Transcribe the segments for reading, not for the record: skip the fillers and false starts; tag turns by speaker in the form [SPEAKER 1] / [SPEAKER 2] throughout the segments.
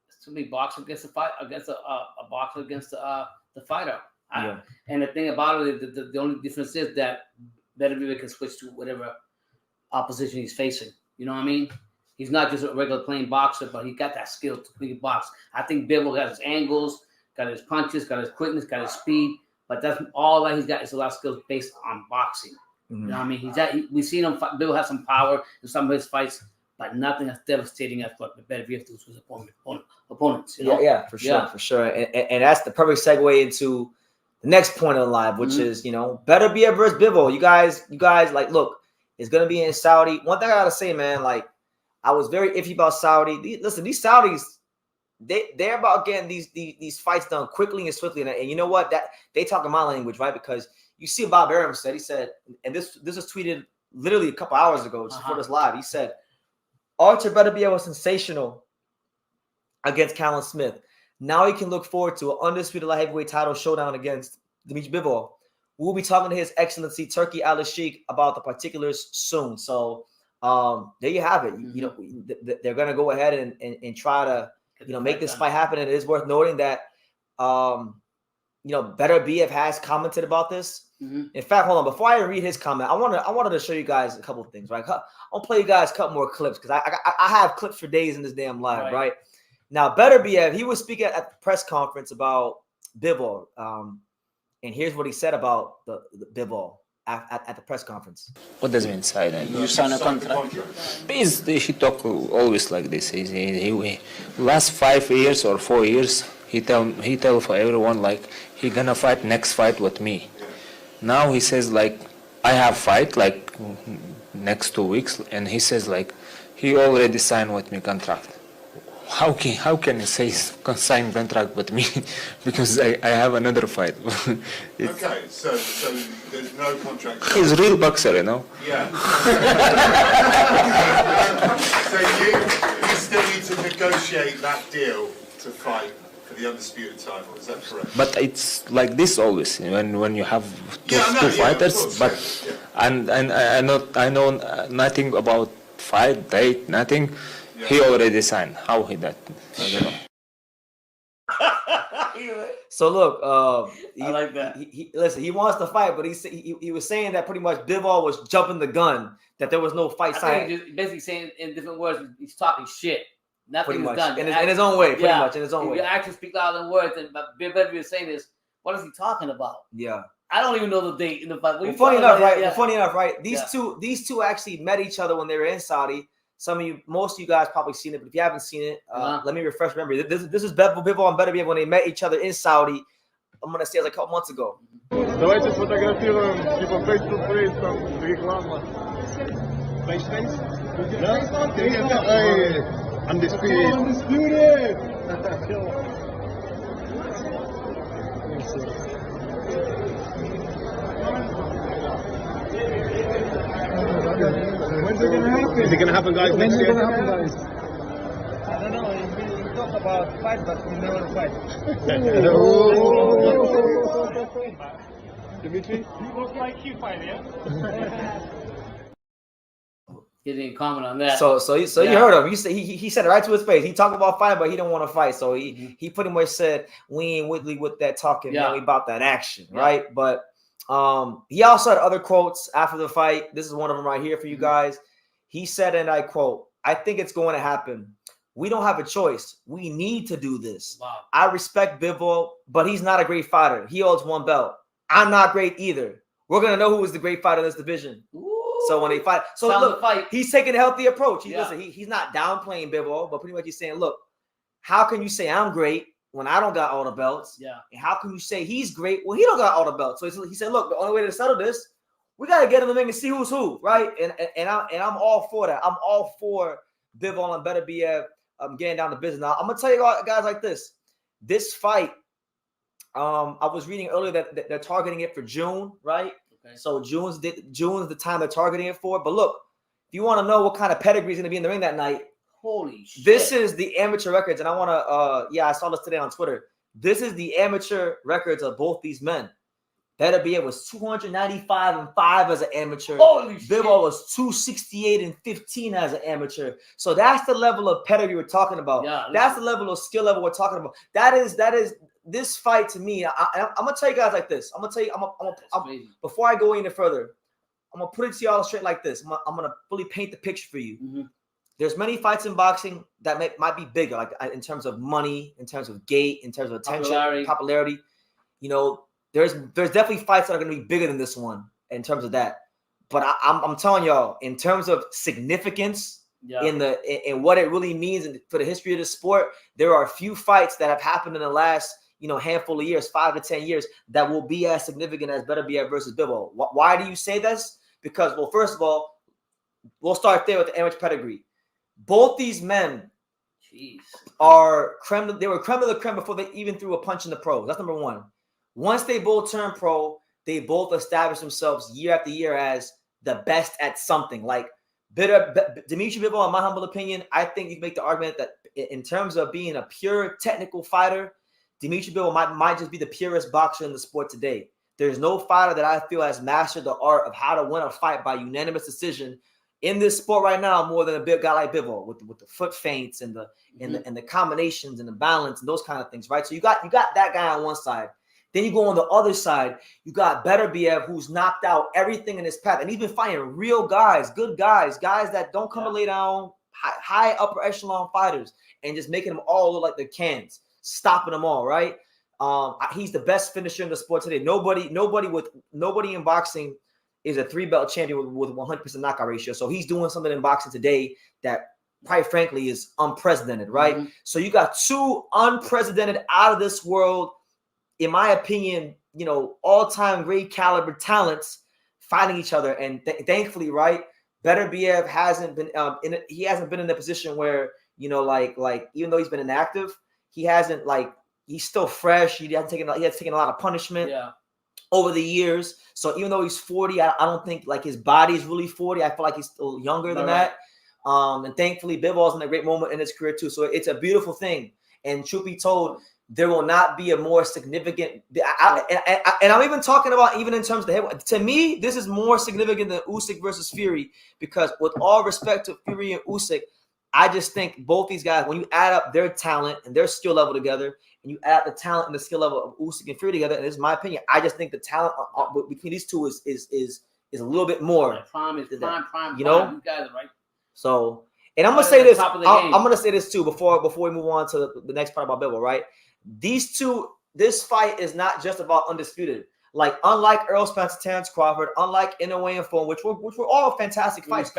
[SPEAKER 1] It's too many boxers against a fight against a boxer against the fighter.
[SPEAKER 2] Yeah.
[SPEAKER 1] And the thing about it, the only difference is that Beterbiev can switch to whatever opposition he's facing. You know what I mean? He's not just a regular plain boxer, but he got that skill to really box. I think Bivol got his angles, got his punches, got his quickness, got his speed, but that's all that he's got is a lot of skills based on boxing. Mm-hmm. You know what I mean? We've seen him. Bivol has some power in some of his fights, but nothing as devastating as what Beterbiev does with his opponents. You know?
[SPEAKER 2] Yeah, for sure. And that's the perfect segue into the next point of the live, which is, Beterbiev versus Bivol. You guys, like, look, it's gonna be in Saudi. One thing I gotta say, man, like, I was very iffy about Saudi. Listen, these Saudis, they're about getting these fights done quickly and swiftly. And you know what? That they talk in my language, right? Because you see what Bob Arum said. He said, and this was tweeted literally a couple hours ago, just before this live. He said, Artur Beterbiev was sensational against Callum Smith. Now he can look forward to an undisputed light heavyweight title showdown against Dmitry Bivol. We'll be talking to His Excellency Turki Al-Sheikh about the particulars soon. So there you have it. You know, they're going to go ahead and try to, make this fight happen. And it is worth noting that, Beterbiev has commented about this. In fact, hold on. Before I read his comment, I wanted to show you guys a couple of things, right? I'll play you guys a couple more clips because I have clips for days in this damn live, right? Now, Beterbiev, he was speaking at the press conference about Bivol. And here's what he said about the Bivol at the press conference.
[SPEAKER 3] What does it mean, sign?
[SPEAKER 4] You sign a contract?
[SPEAKER 3] He talk always like this. He last 5 years or 4 years, he tell for everyone like he gonna fight next fight with me. Now he says like I have fight like next 2 weeks, and he says like he already signed with me contract. How can he say sign contract with me because I have another fight?
[SPEAKER 5] Okay, so there's no contract.
[SPEAKER 3] He's a real boxer, you know.
[SPEAKER 5] Yeah. So you still need to negotiate that deal to fight for the undisputed title. Is that correct?
[SPEAKER 3] But it's like this always when you have two fighters.
[SPEAKER 5] Course,
[SPEAKER 3] but
[SPEAKER 5] yeah.
[SPEAKER 3] and I know nothing about fight date, nothing. Yeah. He already signed. How he that? I don't know.
[SPEAKER 2] So look,
[SPEAKER 1] I like that.
[SPEAKER 2] Listen, he wants to fight, but he was saying that pretty much Bivol was jumping the gun, that there was no fight signed.
[SPEAKER 1] Just basically saying in different words, he's talking shit. Nothing is done.
[SPEAKER 2] In his own way, pretty much in his own way.
[SPEAKER 1] Your actions speak louder than words. And Beterbiev is saying this. What is he talking about?
[SPEAKER 2] Yeah.
[SPEAKER 1] I don't even know the date in the fight.
[SPEAKER 2] Well, funny enough, right? These two actually met each other when they were in Saudi. Most of you guys probably seen it, but if you haven't seen it, let me refresh memory. This is Bivol and Beterbiev when they met each other in Saudi. I'm gonna say it was a couple months ago.
[SPEAKER 6] Давайте сфотографируем, типа face-to-face, там, реклама. Face-to-face? Да? Undisputed. Undisputed! When's it gonna happen? Is it gonna happen, guys? When's it gonna happen, guys? I don't know. We talk about fight, but we never fight. Dmitry? You look like you fight, yeah?
[SPEAKER 1] He didn't comment on that.
[SPEAKER 2] So you heard him. He said it right to his face. He talked about fighting, but he don't want to fight. So he pretty much said we ain't with that talking. Yeah. We about that action, right? But he also had other quotes after the fight. This is one of them right here for you guys. He said, and I quote, "I think it's going to happen. We don't have a choice. We need to do this. Wow. I respect Bivol, but he's not a great fighter. He holds one belt. I'm not great either. We're going to know who is the great fighter in this division." Ooh. So when they fight, he's taking a healthy approach. He's not downplaying Bivol, but pretty much he's saying, look, how can you say I'm great when I don't got all the belts? Yeah. And how can you say he's great when he don't got all the belts? So he said, look, the only way to settle this, we got to get in the ring and see who's who, right? And I'm all for that. I'm all for Bivol and Beterbiev getting down to business. Now, I'm going to tell you guys like this. This fight, I was reading earlier that they're targeting it for June, right? Okay. So June's the time they're targeting it for. But look, if you want to know what kind of pedigree is going to be in the ring that night,
[SPEAKER 1] holy shit.
[SPEAKER 2] This is the amateur records. And I want to, I saw this today on Twitter. This is the amateur records of both these men. Beterbiev was 295-5 as an amateur.
[SPEAKER 1] Holy shit.
[SPEAKER 2] Bivol was 268-15 as an amateur. So that's the level of pedigree we're talking about.
[SPEAKER 1] Yeah,
[SPEAKER 2] that's the level of skill level we're talking about. That is this fight to me. I'm gonna tell you guys like this. I'm gonna tell you. Before I go any further, I'm gonna put it to y'all straight like this. I'm gonna fully paint the picture for you.
[SPEAKER 1] Mm-hmm.
[SPEAKER 2] There's many fights in boxing that might be bigger, like in terms of money, in terms of gate, in terms of attention, popularity. You know, there's definitely fights that are going to be bigger than this one in terms of that. But I'm telling y'all, in terms of significance, in what it really means for the history of the sport, there are a few fights that have happened in the last handful of years, 5 to 10 years, that will be as significant as Beterbiev versus Bivol. Why do you say this? Because, well, first of all, we'll start there with the amateur pedigree. Both these men are creme. They were creme de la creme before they even threw a punch in the pros. That's number one. Once they both turned pro, they both established themselves year after year as the best at something. Like Dmitry Bivol, in my humble opinion, I think you can make the argument that in terms of being a pure technical fighter, Dmitry Bivol might just be the purest boxer in the sport today. There's no fighter that I feel has mastered the art of how to win a fight by unanimous decision in this sport right now more than a big guy like Bivol with the foot feints and the combinations and the balance and those kind of things, right? So you got that guy on one side. Then you go on the other side, you got Beterbiev, who's knocked out everything in his path, and he's been fighting real guys, good guys that don't come to lay down, high upper echelon fighters, and just making them all look like they're cans, stopping them all, right? He's the best finisher in the sport today. Nobody in boxing is a 3-belt champion with 100% knockout ratio. So he's doing something in boxing today that, quite frankly, is unprecedented, right? Mm-hmm. So you got two unprecedented, out of this world, in my opinion, all-time great caliber talents fighting each other. And thankfully, right, Beterbiev hasn't been in a position where, like even though he's been inactive, he hasn't, he's still fresh. He has taken a lot of punishment over the years. So even though he's 40, I don't think his body's really 40. I feel like he's still younger than that. And thankfully, Bivol's in a great moment in his career too. So it's a beautiful thing. And truth be told, there will not be a more significant. And I'm even talking about even in terms of the heavyweight. To me, this is more significant than Usyk versus Fury, because with all respect to Fury and Usyk, I just think both these guys, when you add up their talent and their skill level together, and you add the talent and the skill level of Usyk and Fury together, and this is my opinion, I just think the talent between these two is a little bit more. Prime, you know,
[SPEAKER 1] you guys are right.
[SPEAKER 2] So, and I'm gonna say this. I'm gonna say this too before we move on to the next part about Bivol, right? This fight is not just about undisputed. Like, unlike Errol Spence, Terrence Crawford, unlike Inoue and Foam, which were all fantastic fights,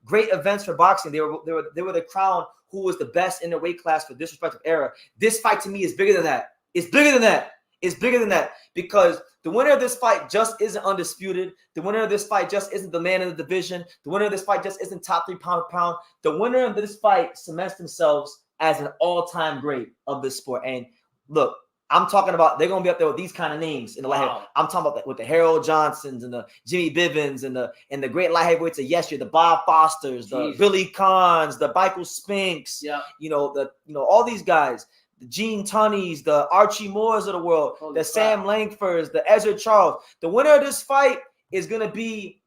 [SPEAKER 2] great events for boxing. They were the crown who was the best in their weight class for this respective era. This fight to me is bigger than that. It's bigger than that. It's bigger than that, because the winner of this fight just isn't undisputed. The winner of this fight just isn't the man in the division. The winner of this fight just isn't top 3 pound for pound. The winner of this fight cements themselves as an all-time great of this sport. And look, I'm talking about they're going to be up there with these kind of names in the light heavyweight. I'm talking about with the Harold Johnsons and the Jimmy Bivens and the great light heavyweights of yesteryear, the Bob Fosters, the Billy Kahns, the Michael Spinks, all these guys, the Gene Tunneys, the Archie Moores of the world, Sam Langfords, the Ezra Charles. The winner of this fight is going to be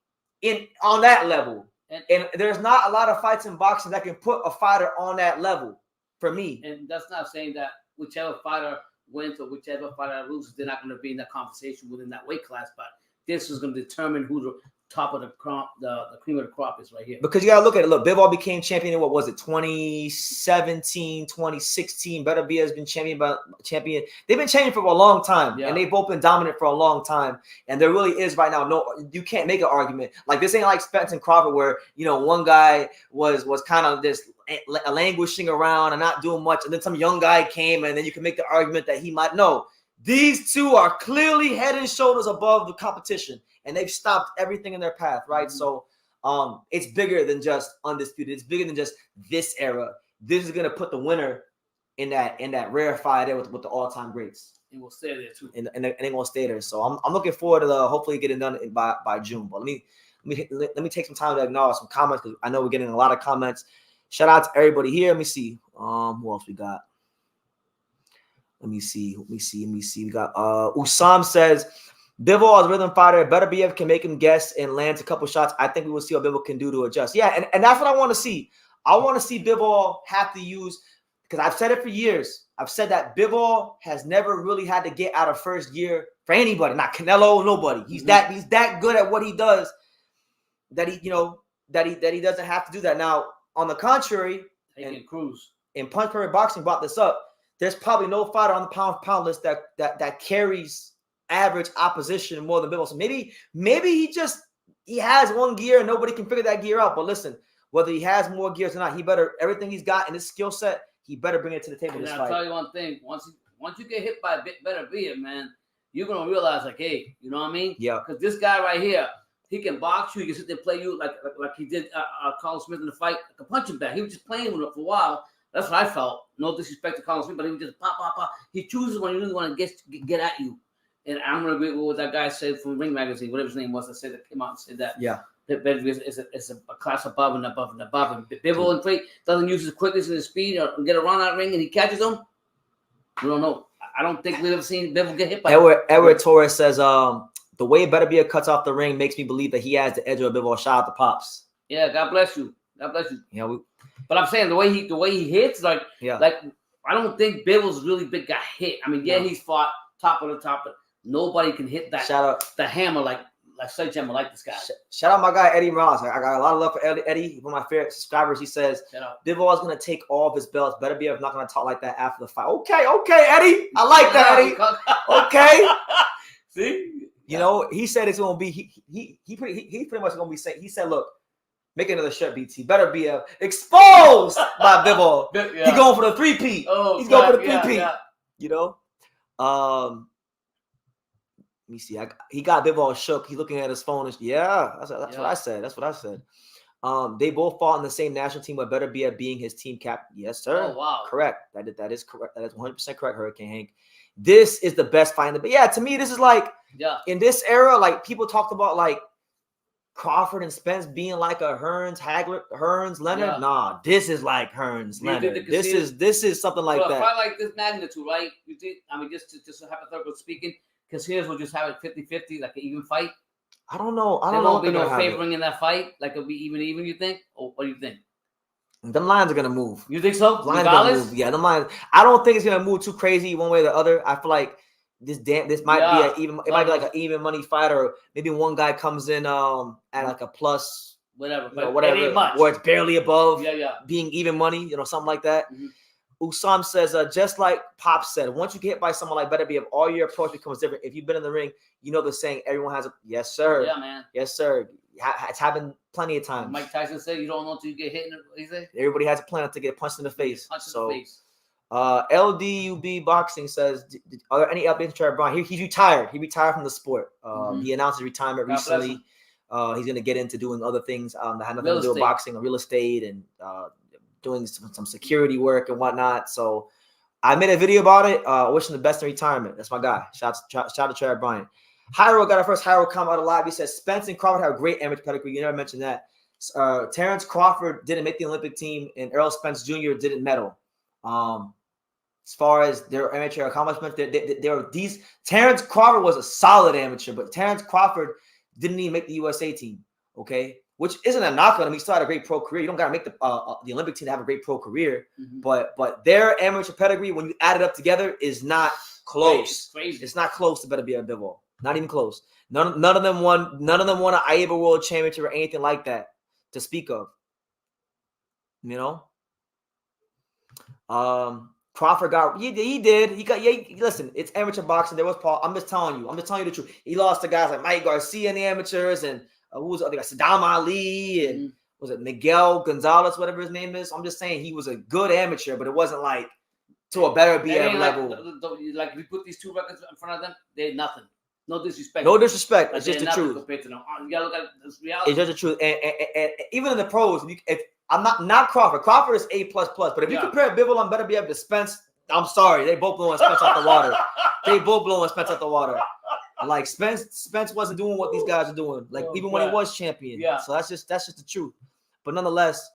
[SPEAKER 2] on that level. And there's not a lot of fights in boxing that can put a fighter on that level for me.
[SPEAKER 1] And that's not saying that whichever fighter wins or whichever fighter loses, they're not going to be in that conversation within that weight class. But this is going to determine who the top of the crop, the cream of the crop is right here.
[SPEAKER 2] Because you got to look at it. Look, Bivol became champion in, what was it, 2017, 2016. Beterbiev has been champion. They've been champion for a long time, and they've both been dominant for a long time. And there really is right now, you can't make an argument. Like, this ain't like Spence and Crawford where, one guy was kind of this languishing around and not doing much, and then some young guy came, and then you can make the argument that he might. No, these two are clearly head and shoulders above the competition, and they've stopped everything in their path, right? So it's bigger than just undisputed. It's bigger than just this era. This is going to put the winner in that rarefied air with the all-time greats.
[SPEAKER 1] And we'll stay there too.
[SPEAKER 2] And they're going to stay there. So I'm looking forward to hopefully getting done by June. But let me take some time to acknowledge some comments, because I know we're getting a lot of comments. Shout out to everybody here. Let me see. Who else we got? Let me see. We got Usam says, Bivol is a rhythm fighter. Beterbiev can make him guess and lands a couple shots. I think we will see what Bivol can do to adjust. Yeah, and that's what I want to see. I want to see Bivol have to use, because I've said it for years. I've said that Bivol has never really had to get out of first gear for anybody, not Canelo, nobody. He's that good at what he does that he doesn't have to do that. Now, on the contrary,
[SPEAKER 1] and Cruz
[SPEAKER 2] in Punch Perfect Boxing brought this up. There's probably no fighter on the pound list that carries average opposition more than Bivol. So maybe he has one gear and nobody can figure that gear out. But listen, whether he has more gears or not, he better, everything he's got in his skill set, he better bring it to the table.
[SPEAKER 1] And
[SPEAKER 2] this
[SPEAKER 1] I'll
[SPEAKER 2] fight.
[SPEAKER 1] tell you one thing: once you get hit by a bit Beterbiev, man, you're gonna realize, like, hey, you know what I mean?
[SPEAKER 2] Yeah.
[SPEAKER 1] Because this guy right here, he can box you. He can sit there and play you like he did Colin Smith in the fight. I can punch him back. He was just playing with it for a while. That's what I felt. No disrespect to Colin Smith, but he was just pop. He chooses when he really want to get at you. And I'm gonna agree with what that guy said from Ring Magazine, whatever his name was, that said that came out and said that.
[SPEAKER 2] Yeah.
[SPEAKER 1] That Beterbiev is a class above and above and above. And Bivol and Freight doesn't use his quickness and his speed or get around that ring and he catches them. We don't know. I don't think we've ever seen Bivol get hit by
[SPEAKER 2] Edward Torres says, the way Beterbiev cuts off the ring makes me believe that he has the edge of a Bivol. Shout out to Pops.
[SPEAKER 1] Yeah, God bless you. God bless you.
[SPEAKER 2] Yeah,
[SPEAKER 1] but I'm saying the way he hits, like I don't think Bivol's really big got hit. I mean, he's fought top of the top, but nobody can hit that.
[SPEAKER 2] Shout out
[SPEAKER 1] the hammer like Sledgehammer like this guy.
[SPEAKER 2] Shout out my guy Eddie Morales. I got a lot of love for Eddie, one of my favorite subscribers. He says Bivol is going to take all of his belts. Beterbiev not going to talk like that after the fight. Okay, Eddie. I like that, Eddie. Okay.
[SPEAKER 1] See,
[SPEAKER 2] you know, he said it's going to be he pretty much going to be saying. He said, look, make another shirt, BT. Beterbiev exposed by Bivol. He's going for the 3-peat. He's going for the 3-peat. Yeah. You know, let me see. He got Bivol shook. He's looking at his phone. That's what I said. That's what I said. They both fought in the same national team with Beterbiev being his team captain. Yes, sir.
[SPEAKER 1] Oh, wow.
[SPEAKER 2] Correct. That is correct. That is 100% correct, Hurricane Hank. This is the best fight. But yeah, to me, this is like in this era, like people talked about like Crawford and Spence being like a Hearns Leonard. Yeah. Nah, this is like Hearns Leonard. This is something like that.
[SPEAKER 1] A fight like this magnitude, right? You think? I mean, just hypothetically speaking. Because here's we'll just have it 50-50, like an even fight.
[SPEAKER 2] I don't know.
[SPEAKER 1] There won't be no favoring in that fight. Like it'll be even, you think? Or what do you think?
[SPEAKER 2] Them lines are gonna move.
[SPEAKER 1] You think so?
[SPEAKER 2] Lines gonna move. Yeah, them lines. I don't think it's gonna move too crazy one way or the other. I feel like this might be might be like an even money fight, or maybe one guy comes in at like a plus
[SPEAKER 1] whatever,
[SPEAKER 2] whatever,
[SPEAKER 1] it ain't much.
[SPEAKER 2] Where it's barely above
[SPEAKER 1] being
[SPEAKER 2] even money, something like that. Mm-hmm. Usam says, just like Pop said, once you get hit by someone like Beterbiev, all your approach becomes different. If you've been in the ring, you know the saying, everyone has a yes, sir.
[SPEAKER 1] Yeah, man.
[SPEAKER 2] Yes, sir. It's happened plenty of times.
[SPEAKER 1] Mike Tyson said, you don't know until you get hit. He said?
[SPEAKER 2] Everybody has a plan to get punched in the face. LDUB Boxing says, are there any updates to Trevor Bryan? He's retired. He retired from the sport. He announced his retirement recently. He's going to get into doing other things that have nothing to do with boxing, real estate, and doing some security work and whatnot. So I made a video about it. Wishing the best in retirement. That's my guy. Shout to Trevor Bryan. Hyro got our first Hyro comment out of live. He says Spence and Crawford have a great amateur pedigree. You never mentioned that. Terrence Crawford didn't make the Olympic team, and Errol Spence Jr. didn't medal. As far as their amateur accomplishments, there were these. Terrence Crawford was a solid amateur, but Terrence Crawford didn't even make the USA team. Okay. Which isn't a knock on him. He still had a great pro career. You don't got to make the Olympic team to have a great pro career. But their amateur pedigree, when you add it up together, is not close.
[SPEAKER 1] It's crazy.
[SPEAKER 2] It's not close to Beterbiev Bivol. Not even close. None of them won an IABA World Championship or anything like that to speak of. Crawford got he did. He got listen, it's amateur boxing. There was Paul. I'm just telling you the truth. He lost to guys like Mike Garcia in the amateurs, and who was the other guy? Saddam Ali, and was it Miguel Gonzalez, whatever his name is? I'm just saying he was a good amateur, but it wasn't like to a better BF level.
[SPEAKER 1] Like we put these two records in front of them, they're nothing. No disrespect.
[SPEAKER 2] No disrespect. It's just the truth.
[SPEAKER 1] Compared to them. You gotta look at this reality.
[SPEAKER 2] It's just the truth. And even in the pros, if I'm not Crawford. Crawford is A++. But if you compare Bivol and Beterbiev to Spence, I'm sorry, they both blowing Spence out the water. They both blowing Spence out the water. Like Spence wasn't doing what these guys are doing. Like even when he was champion. Yeah. So that's just the truth. But nonetheless,